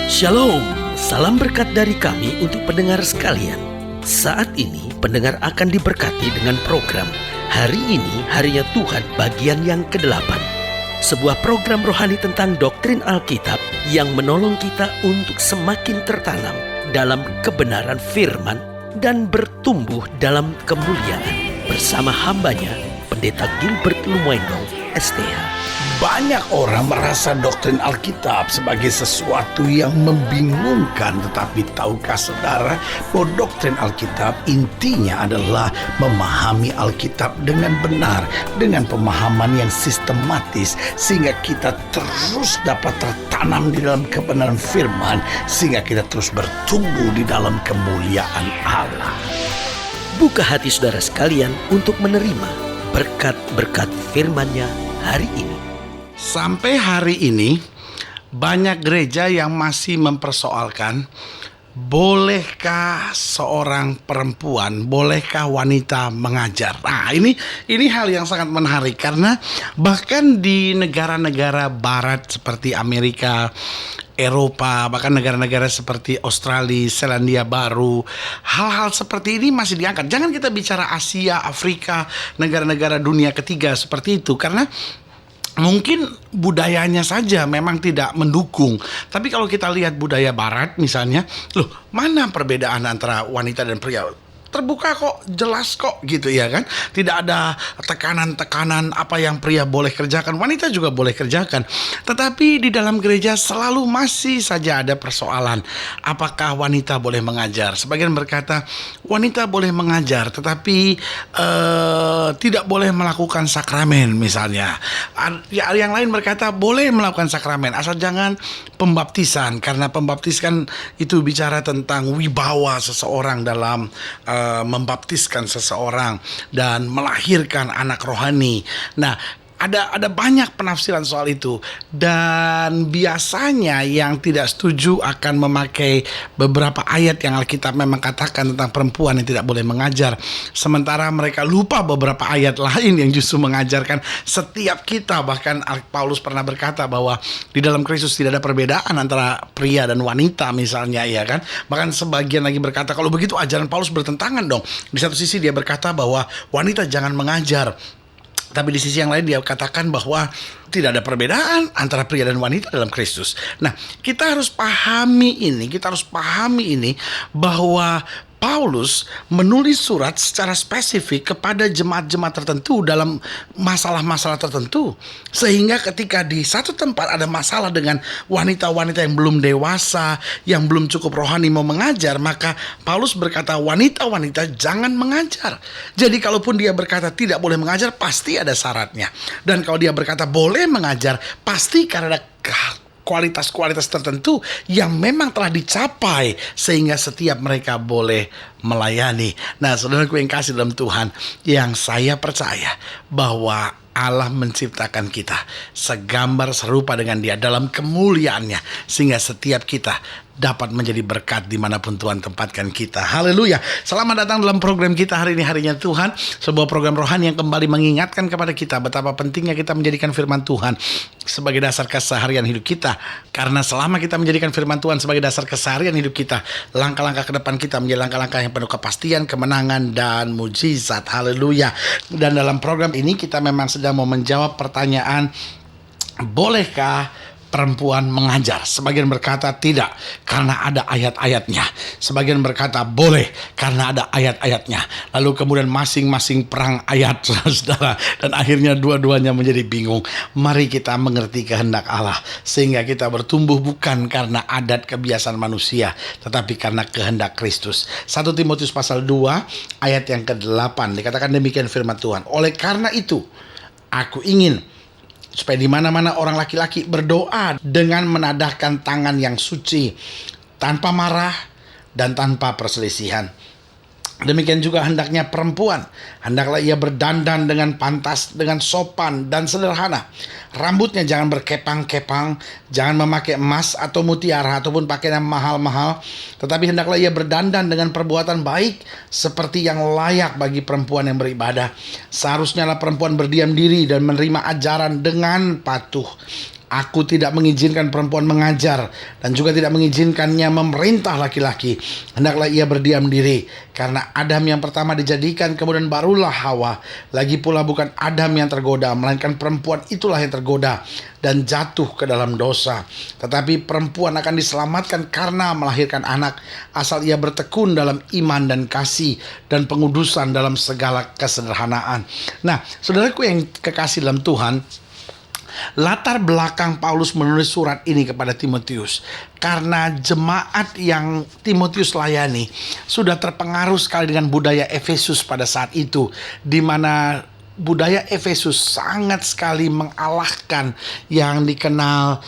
Shalom, salam berkat dari kami untuk pendengar sekalian. Saat ini pendengar akan diberkati dengan program Hari Ini Harinya Tuhan bagian yang ke-8. Sebuah program rohani tentang doktrin Alkitab yang menolong kita untuk semakin tertanam dalam kebenaran firman dan bertumbuh dalam kemuliaan. Bersama hambanya, Pendeta Gilbert Lumwendong, STH. Banyak orang merasa doktrin Alkitab sebagai sesuatu yang membingungkan. Tetapi tahukah saudara bahwa doktrin Alkitab intinya adalah memahami Alkitab dengan benar, dengan pemahaman yang sistematis, sehingga kita terus dapat tertanam di dalam kebenaran firman, sehingga kita terus bertumbuh di dalam kemuliaan Allah. Buka hati saudara sekalian untuk menerima berkat-berkat firman-Nya hari ini. Sampai hari ini banyak gereja yang masih mempersoalkan, bolehkah seorang perempuan, bolehkah wanita mengajar? Nah, ini hal yang sangat menarik karena bahkan di negara-negara barat seperti Amerika, Eropa, bahkan negara-negara seperti Australia, Selandia Baru, hal-hal seperti ini masih diangkat. Jangan kita bicara Asia, Afrika, negara-negara dunia ketiga seperti itu, karena mungkin budayanya saja memang tidak mendukung. Tapi kalau kita lihat budaya barat misalnya, loh, mana perbedaan antara wanita dan pria? Terbuka kok, jelas kok gitu ya kan. Tidak ada tekanan-tekanan apa yang pria boleh kerjakan, wanita juga boleh kerjakan. Tetapi di dalam gereja selalu masih saja ada persoalan, apakah wanita boleh mengajar? Sebagian berkata wanita boleh mengajar tetapi tidak boleh melakukan sakramen misalnya. Yang lain berkata boleh melakukan sakramen asal jangan pembaptisan, karena pembaptisan itu bicara tentang wibawa seseorang dalam membaptiskan seseorang dan melahirkan anak rohani. Nah, ada banyak penafsiran soal itu, dan biasanya yang tidak setuju akan memakai beberapa ayat yang Alkitab memang katakan tentang perempuan yang tidak boleh mengajar, sementara mereka lupa beberapa ayat lain yang justru mengajarkan setiap kita. Bahkan Paulus pernah berkata bahwa di dalam Kristus tidak ada perbedaan antara pria dan wanita misalnya, ya kan. Bahkan sebagian lagi berkata kalau begitu ajaran Paulus bertentangan dong. Di satu sisi dia berkata bahwa wanita jangan mengajar, tapi di sisi yang lain dia katakan bahwa tidak ada perbedaan antara pria dan wanita dalam Kristus. Nah, kita harus pahami ini bahwa Paulus menulis surat secara spesifik kepada jemaat-jemaat tertentu dalam masalah-masalah tertentu, sehingga ketika di satu tempat ada masalah dengan wanita-wanita yang belum dewasa, yang belum cukup rohani mau mengajar, maka Paulus berkata wanita-wanita jangan mengajar. Jadi kalaupun dia berkata tidak boleh mengajar, pasti ada syaratnya. Dan kalau dia berkata boleh mengajar, pasti karena kualitas-kualitas tertentu yang memang telah dicapai sehingga setiap mereka boleh melayani. Nah, saudaraku yang kasih dalam Tuhan, yang saya percaya bahwa Allah menciptakan kita segambar serupa dengan Dia dalam kemuliaannya, sehingga setiap kita dapat menjadi berkat dimanapun Tuhan tempatkan kita. Haleluya. Selamat datang dalam program kita hari ini, Harinya Tuhan, sebuah program rohani yang kembali mengingatkan kepada kita betapa pentingnya kita menjadikan firman Tuhan sebagai dasar keseharian hidup kita. Karena selama kita menjadikan firman Tuhan sebagai dasar keseharian hidup kita, langkah-langkah ke depan kita menjadi langkah-langkah yang penuh kepastian, kemenangan, dan mujizat. Haleluya. Dan dalam program ini kita memang sedang mau menjawab pertanyaan, bolehkah perempuan mengajar? Sebagian berkata tidak, karena ada ayat-ayatnya. Sebagian berkata boleh, karena ada ayat-ayatnya. Lalu kemudian masing-masing perang ayat, saudara. Dan akhirnya dua-duanya menjadi bingung. Mari kita mengerti kehendak Allah, sehingga kita bertumbuh bukan karena adat kebiasaan manusia, tetapi karena kehendak Kristus. 1 Timotius pasal 2 ayat yang ke-8 dikatakan demikian firman Tuhan. Oleh karena itu, aku ingin supaya di mana-mana orang laki-laki berdoa dengan menadahkan tangan yang suci, tanpa marah dan tanpa perselisihan. Demikian juga hendaknya perempuan, hendaklah ia berdandan dengan pantas, dengan sopan dan sederhana. Rambutnya jangan berkepang-kepang, jangan memakai emas atau mutiara ataupun pakaian yang mahal-mahal, tetapi hendaklah ia berdandan dengan perbuatan baik seperti yang layak bagi perempuan yang beribadah. Seharusnya lah perempuan berdiam diri dan menerima ajaran dengan patuh. Aku tidak mengizinkan perempuan mengajar dan juga tidak mengizinkannya memerintah laki-laki. Hendaklah ia berdiam diri, karena Adam yang pertama dijadikan, kemudian barulah Hawa. Lagi pula bukan Adam yang tergoda, melainkan perempuan itulah yang tergoda dan jatuh ke dalam dosa. Tetapi perempuan akan diselamatkan karena melahirkan anak, asal ia bertekun dalam iman dan kasih dan pengudusan dalam segala kesederhanaan. Nah, saudaraku yang kekasih dalam Tuhan, latar belakang Paulus menulis surat ini kepada Timotius karena jemaat yang Timotius layani sudah terpengaruh sekali dengan budaya Efesus pada saat itu, di mana budaya Efesus sangat sekali mengalahkan yang dikenal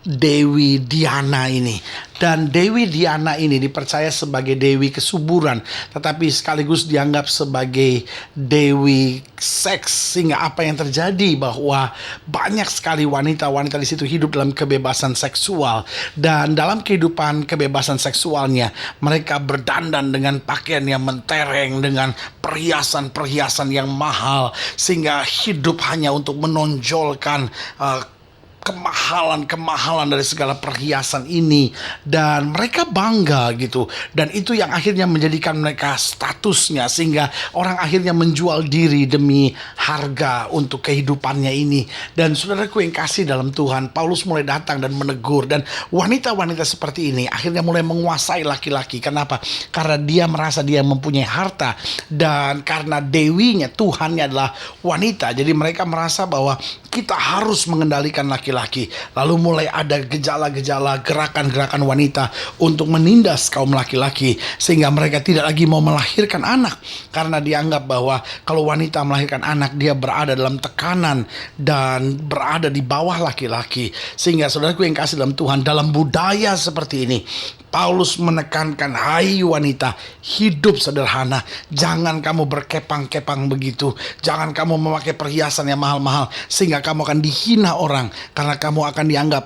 Dewi Diana ini. Dan Dewi Diana ini dipercaya sebagai dewi kesuburan, tetapi sekaligus dianggap sebagai dewi seks, sehingga apa yang terjadi bahwa banyak sekali wanita-wanita di situ hidup dalam kebebasan seksual, dan dalam kehidupan kebebasan seksualnya mereka berdandan dengan pakaian yang mentereng, dengan perhiasan-perhiasan yang mahal, sehingga hidup hanya untuk menonjolkan kemahalan dari segala perhiasan ini, dan mereka bangga gitu, dan itu yang akhirnya menjadikan mereka statusnya, sehingga orang akhirnya menjual diri demi harga untuk kehidupannya ini. Dan saudaraku yang kasih dalam Tuhan, Paulus mulai datang dan menegur, dan wanita-wanita seperti ini akhirnya mulai menguasai laki-laki. Kenapa? Karena dia merasa dia mempunyai harta, dan karena dewinya, Tuhannya adalah wanita, jadi mereka merasa bahwa kita harus mengendalikan laki-laki. Lalu mulai ada gejala-gejala gerakan-gerakan wanita untuk menindas kaum laki-laki, sehingga mereka tidak lagi mau melahirkan anak, karena dianggap bahwa kalau wanita melahirkan anak, dia berada dalam tekanan dan berada di bawah laki-laki. Sehingga saudaraku yang kasih dalam Tuhan, dalam budaya seperti ini Paulus menekankan, hai wanita, hidup sederhana. Jangan kamu berkepang-kepang begitu. Jangan kamu memakai perhiasan yang mahal-mahal, sehingga kamu akan dihina orang, karena kamu akan dianggap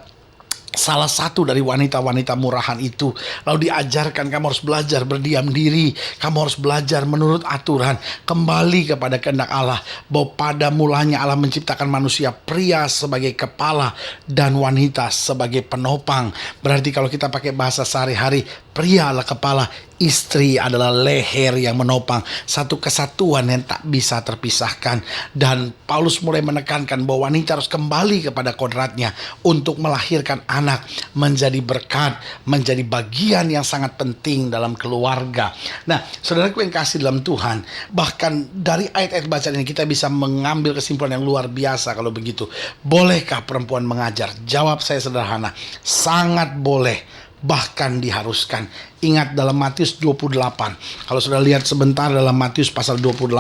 salah satu dari wanita-wanita murahan itu. Lalu diajarkan kamu harus belajar berdiam diri, kamu harus belajar menurut aturan, kembali kepada kehendak Allah, bahwa pada mulanya Allah menciptakan manusia, pria sebagai kepala dan wanita sebagai penopang. Berarti kalau kita pakai bahasa sehari-hari, pria adalah kepala, istri adalah leher yang menopang. Satu kesatuan yang tak bisa terpisahkan. Dan Paulus mulai menekankan bahwa wanita harus kembali kepada kodratnya untuk melahirkan anak, menjadi berkat, menjadi bagian yang sangat penting dalam keluarga. Nah, saudaraku yang kasih dalam Tuhan, bahkan dari ayat-ayat bacaan ini kita bisa mengambil kesimpulan yang luar biasa kalau begitu. Bolehkah perempuan mengajar? Jawab saya sederhana, sangat boleh. Bahkan diharuskan. Ingat dalam Matius 28. Kalau sudah lihat sebentar dalam Matius pasal 28,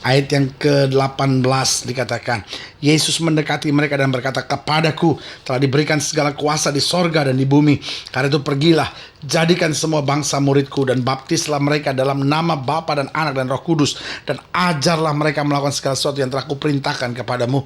ayat yang ke-18 dikatakan, Yesus mendekati mereka dan berkata, kepadaku telah diberikan segala kuasa di sorga dan di bumi. Karena itu pergilah, jadikan semua bangsa muridku, dan baptislah mereka dalam nama Bapa dan Anak dan Roh Kudus, dan ajarlah mereka melakukan segala sesuatu yang telah kuperintahkan kepadamu.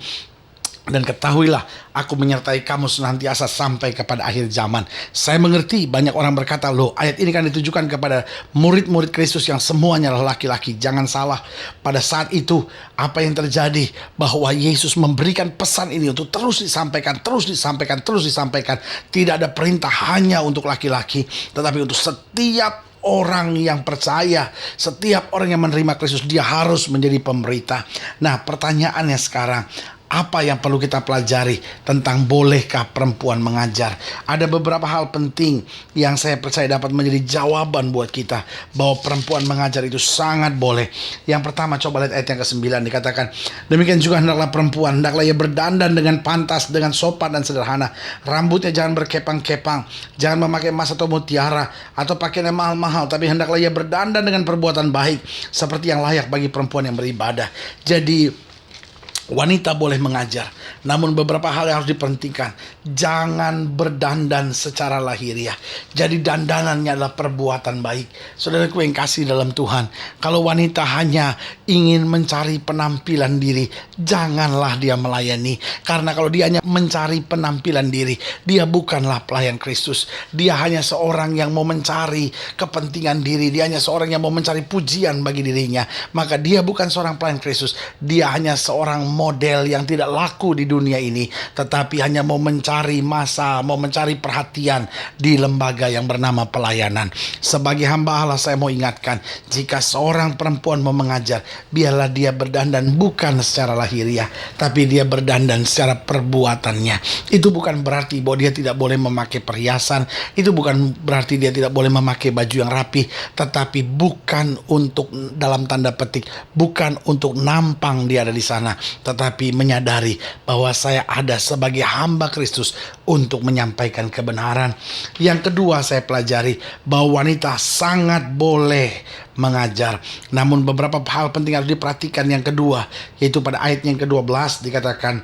Dan ketahuilah, aku menyertai kamu senantiasa sampai kepada akhir zaman. Saya mengerti banyak orang berkata, loh, ayat ini kan ditujukan kepada murid-murid Kristus yang semuanya adalah laki-laki. Jangan salah, pada saat itu apa yang terjadi, bahwa Yesus memberikan pesan ini untuk terus disampaikan, terus disampaikan, terus disampaikan. Tidak ada perintah hanya untuk laki-laki, tetapi untuk setiap orang yang percaya, setiap orang yang menerima Kristus, dia harus menjadi pemberita. Nah, pertanyaannya sekarang, apa yang perlu kita pelajari tentang bolehkah perempuan mengajar? Ada beberapa hal penting yang saya percaya dapat menjadi jawaban buat kita, bahwa perempuan mengajar itu sangat boleh. Yang pertama, coba lihat ayat yang ke-9, dikatakan, demikian juga hendaklah perempuan, hendaklah ia berdandan dengan pantas, dengan sopan dan sederhana. Rambutnya jangan berkepang-kepang, jangan memakai emas atau mutiara atau pakaian yang mahal-mahal, tapi hendaklah ia berdandan dengan perbuatan baik, seperti yang layak bagi perempuan yang beribadah. Jadi wanita boleh mengajar, namun beberapa hal yang harus diperhatikan. jangan berdandan secara lahiriah. Jadi dandanannya adalah perbuatan baik. Saudaraku yang kasih dalam Tuhan, kalau wanita hanya ingin mencari penampilan diri, janganlah dia melayani. Karena kalau dia hanya mencari penampilan diri, dia bukanlah pelayan Kristus. Dia hanya seorang yang mau mencari kepentingan diri. Dia hanya seorang yang mau mencari pujian bagi dirinya. Maka dia bukan seorang pelayan Kristus. Dia hanya seorang model yang tidak laku di dunia ini, tetapi hanya mau mencari masa, mau mencari perhatian di lembaga yang bernama pelayanan. Sebagai hamba Allah, saya mau ingatkan, jika seorang perempuan mau mengajar, biarlah dia berdandan bukan secara lahiriah, tapi dia berdandan secara perbuatannya. Itu bukan berarti bahwa dia tidak boleh memakai perhiasan, itu bukan berarti dia tidak boleh memakai baju yang rapi, tetapi bukan untuk, dalam tanda petik, bukan untuk nampang dia ada di sana, tetapi menyadari bahwa saya ada sebagai hamba Kristus untuk menyampaikan kebenaran. Yang kedua, saya pelajari bahwa wanita sangat boleh mengajar. Namun beberapa hal penting harus diperhatikan. Yang kedua, yaitu pada ayat yang ke-12 dikatakan,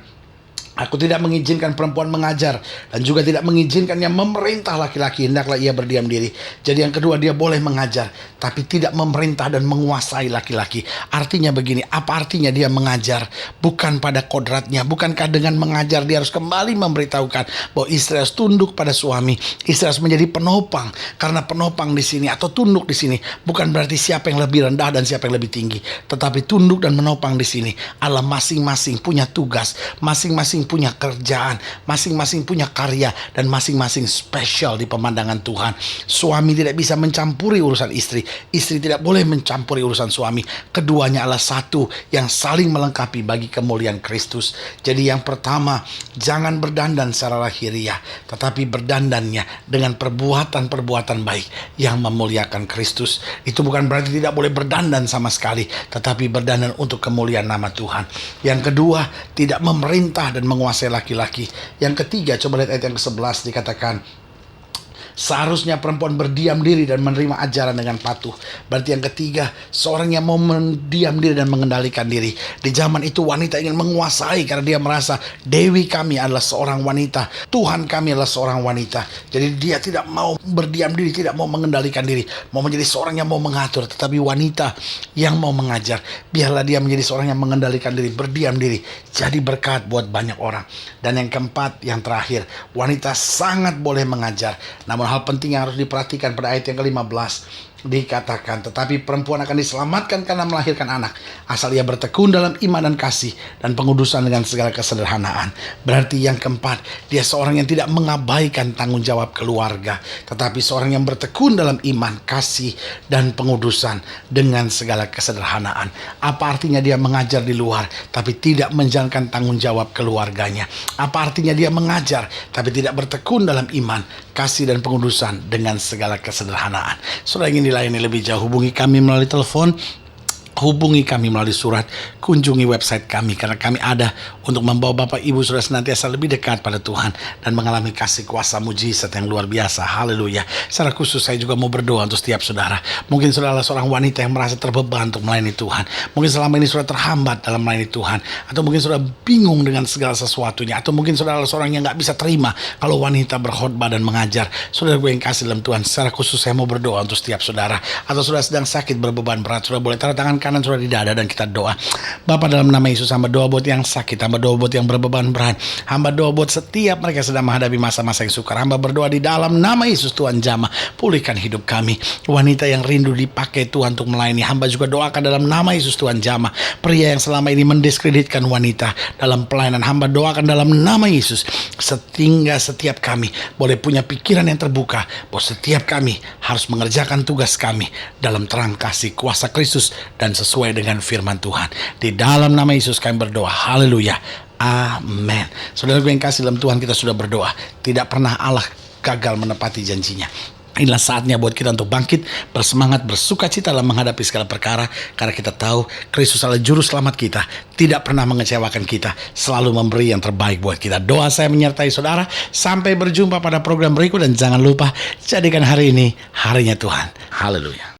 aku tidak mengizinkan perempuan mengajar dan juga tidak mengizinkannya memerintah laki-laki, hendaklah ia berdiam diri. Jadi yang kedua, dia boleh mengajar tapi tidak memerintah dan menguasai laki-laki. Artinya begini, apa artinya dia mengajar? Bukan pada kodratnya. Bukankah dengan mengajar dia harus kembali memberitahukan bahwa istri harus tunduk pada suami, istri harus menjadi penopang. Karena penopang di sini atau tunduk di sini bukan berarti siapa yang lebih rendah dan siapa yang lebih tinggi, tetapi tunduk dan menopang di sini adalah masing-masing punya tugas, masing-masing punya kerjaan, masing-masing punya karya, dan masing-masing spesial di pemandangan Tuhan. Suami tidak bisa mencampuri urusan istri, istri tidak boleh mencampuri urusan suami. Keduanya adalah satu yang saling melengkapi bagi kemuliaan Kristus. Jadi yang pertama, jangan berdandan secara lahiriah, tetapi berdandannya dengan perbuatan-perbuatan baik yang memuliakan Kristus. Itu bukan berarti tidak boleh berdandan sama sekali, tetapi berdandan untuk kemuliaan nama Tuhan. Yang kedua, tidak memerintah dan menguasai laki-laki. Yang ketiga, coba lihat ayat yang ke-11 dikatakan, seharusnya perempuan berdiam diri dan menerima ajaran dengan patuh. Berarti yang ketiga, seorang yang mau mendiam diri dan mengendalikan diri. Di zaman itu wanita ingin menguasai karena dia merasa Dewi kami adalah seorang wanita, Tuhan kami adalah seorang wanita. Jadi dia tidak mau berdiam diri, tidak mau mengendalikan diri, mau menjadi seorang yang mau mengatur. Tetapi wanita yang mau mengajar, biarlah dia menjadi seorang yang mengendalikan diri, berdiam diri, jadi berkat buat banyak orang. Dan yang keempat, yang terakhir, wanita sangat boleh mengajar. Namun hal penting yang harus diperhatikan pada ayat yang ke-15 dikatakan, tetapi perempuan akan diselamatkan karena melahirkan anak, asal ia bertekun dalam iman dan kasih dan pengudusan dengan segala kesederhanaan. Berarti yang keempat, dia seorang yang tidak mengabaikan tanggung jawab keluarga, tetapi seorang yang bertekun dalam iman, kasih, dan pengudusan dengan segala kesederhanaan. Apa artinya dia mengajar di luar tapi tidak menjalankan tanggung jawab keluarganya? Apa artinya dia mengajar tapi tidak bertekun dalam iman, kasih, dan pengudusan dengan segala kesederhanaan? Saudara ingin dilayani lebih jauh, hubungi kami melalui telepon, hubungi kami melalui surat, kunjungi website kami, karena kami ada untuk membawa Bapak Ibu Saudara senantiasa lebih dekat pada Tuhan dan mengalami kasih kuasa mujizat yang luar biasa. Haleluya. Secara khusus saya juga mau berdoa untuk setiap saudara. Mungkin saudara adalah seorang wanita yang merasa terbeban untuk melayani Tuhan. Mungkin selama ini saudara terhambat dalam melayani Tuhan, atau mungkin saudara bingung dengan segala sesuatunya, atau mungkin saudara adalah seorang yang gak bisa terima kalau wanita berkhotbah dan mengajar. Saudara gue yang kasih dalam Tuhan, secara khusus saya mau berdoa untuk setiap saudara. Atau saudara sedang sakit, berbeban berat, saudara boleh taruh tangan kanan saudara di dada dan kita doa. Bapa, dalam nama Yesus, hamba doa buat yang sakit, hamba doa buat yang berbeban berat, hamba doa buat setiap mereka sedang menghadapi masa-masa yang sukar. Hamba berdoa di dalam nama Yesus, Tuhan jamah, pulihkan hidup kami. Wanita yang rindu dipakai Tuhan untuk melayani, hamba juga doakan dalam nama Yesus, Tuhan jamah. Pria yang selama ini mendiskreditkan wanita dalam pelayanan, hamba doakan dalam nama Yesus, sehingga setiap kami boleh punya pikiran yang terbuka bahwa setiap kami harus mengerjakan tugas kami dalam terang kasih kuasa Kristus dan sesuai dengan firman Tuhan. Di dalam nama Yesus kami berdoa. Haleluya. Amin. Saudara gue yang kasih dalam Tuhan, kita sudah berdoa. Tidak pernah Allah gagal menepati janjinya. Inilah saatnya buat kita untuk bangkit, bersemangat, bersuka cita dalam menghadapi segala perkara, karena kita tahu Kristus adalah juru selamat kita, tidak pernah mengecewakan kita, selalu memberi yang terbaik buat kita. Doa saya menyertai saudara. Sampai berjumpa pada program berikut, dan jangan lupa jadikan hari ini harinya Tuhan. Haleluya.